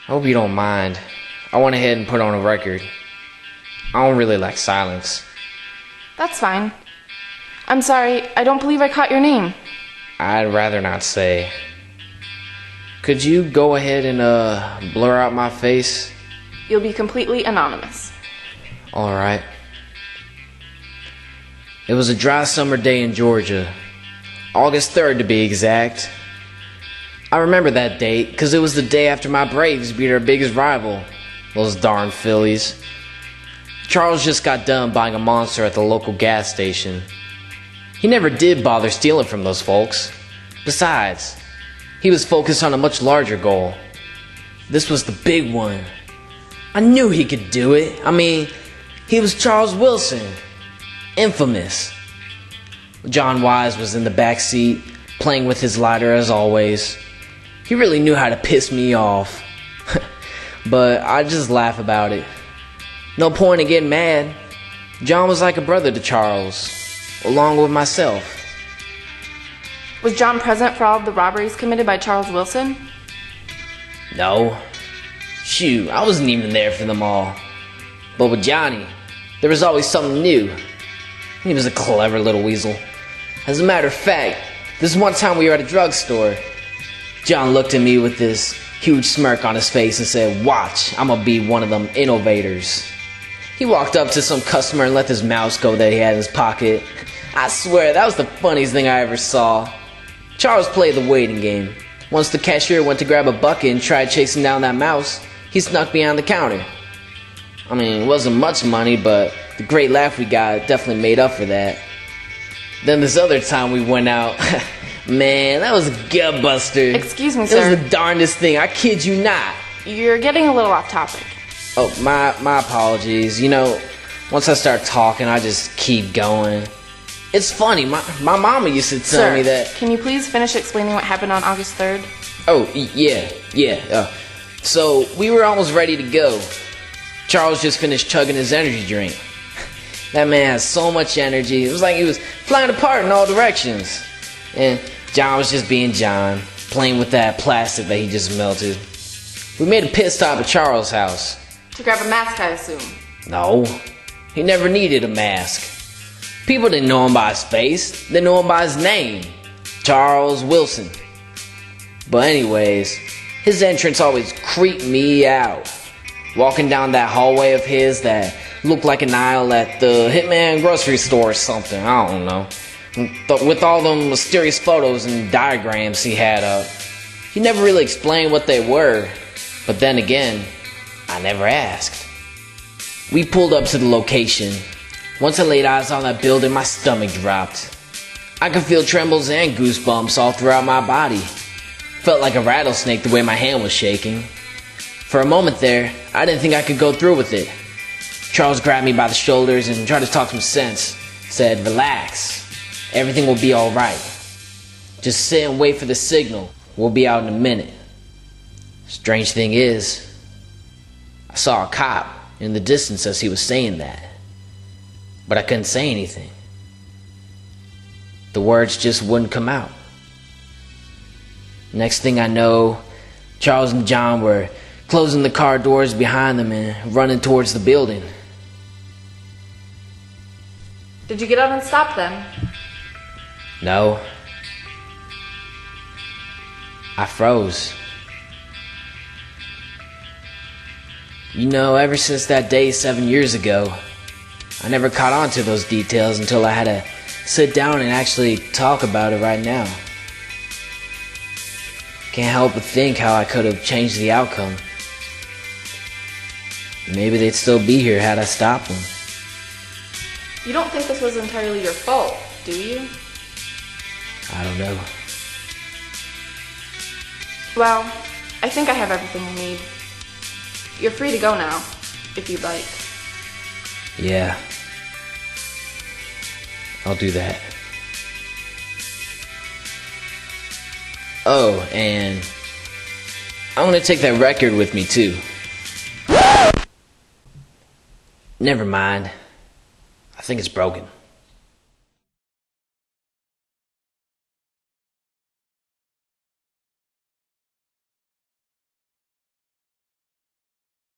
I hope you don't mind. I went ahead and put on a record. I don't really like silence. That's fine. I'm sorry, I don't believe I caught your name. I'd rather not say. Could you go ahead and blur out my face? You'll be completely anonymous. Alright. It was a dry summer day in Georgia. August 3rd to be exact. I remember that date because it was the day after my Braves beat our biggest rival. Those darn Phillies. Charles just got done buying a Monster at the local gas station. He never did bother stealing from those folks. Besides, he was focused on a much larger goal. This was the big one. I knew he could do it. I mean, he was Charles Wilson. Infamous. John Wise was in the back seat, playing with his lighter as always. He really knew how to piss me off. But I just laugh about it. No point in getting mad. John was like a brother to Charles, along with myself. Was John present for all of the robberies committed by Charles Wilson? No. Shoot, I wasn't even there for them all. But with Johnny, there was always something new. He was a clever little weasel. As a matter of fact, this one time we were at a drugstore. John looked at me with this huge smirk on his face and said, "Watch, I'm gonna be one of them innovators." He walked up to some customer and let his mouse go that he had in his pocket. I swear, that was the funniest thing I ever saw. Charles played the waiting game. Once the cashier went to grab a bucket and tried chasing down that mouse, he snuck behind the counter. I mean, it wasn't much money, but the great laugh we got definitely made up for that. Then this other time we went out, man, that was a gut buster. Excuse me, sir. It was the darndest thing, I kid you not. You're getting a little off topic. Oh, my apologies. You know, once I start talking, I just keep going. It's funny, my mama used to tell me that... Can you please finish explaining what happened on August 3rd? Oh, yeah. So, we were almost ready to go. Charles just finished chugging his energy drink. That man has so much energy. It was like he was flying apart in all directions. And John was just being John, playing with that plastic that he just melted. We made a pit stop at Charles' house. To grab a mask, I assume. No, he never needed a mask. People didn't know him by his face. They knew him by his name, Charles Wilson. But anyways, his entrance always creeped me out. Walking down that hallway of his that looked like an aisle at the Hitman grocery store or something, I don't know. With all them mysterious photos and diagrams he had up. He never really explained what they were. But then again, I never asked. We pulled up to the location. Once I laid eyes on that building, my stomach dropped. I could feel trembles and goosebumps all throughout my body. Felt like a rattlesnake the way my hand was shaking. For a moment there, I didn't think I could go through with it. Charles grabbed me by the shoulders and tried to talk some sense. Said, "Relax. Everything will be alright. Just sit and wait for the signal. We'll be out in a minute." Strange thing is, I saw a cop in the distance as he was saying that. But I couldn't say anything. The words just wouldn't come out. Next thing I know, Charles and John were closing the car doors behind them and running towards the building. Did you get out and stop them? No. I froze. You know, ever since that day 7 years ago, I never caught on to those details until I had to sit down and actually talk about it right now. Can't help but think how I could have changed the outcome. Maybe they'd still be here had I stopped them. You don't think this was entirely your fault, do you? I don't know. Well, I think I have everything you need. You're free to go now, if you'd like. Yeah. I'll do that. Oh, and I'm gonna take that record with me too. Never mind. I think it's broken.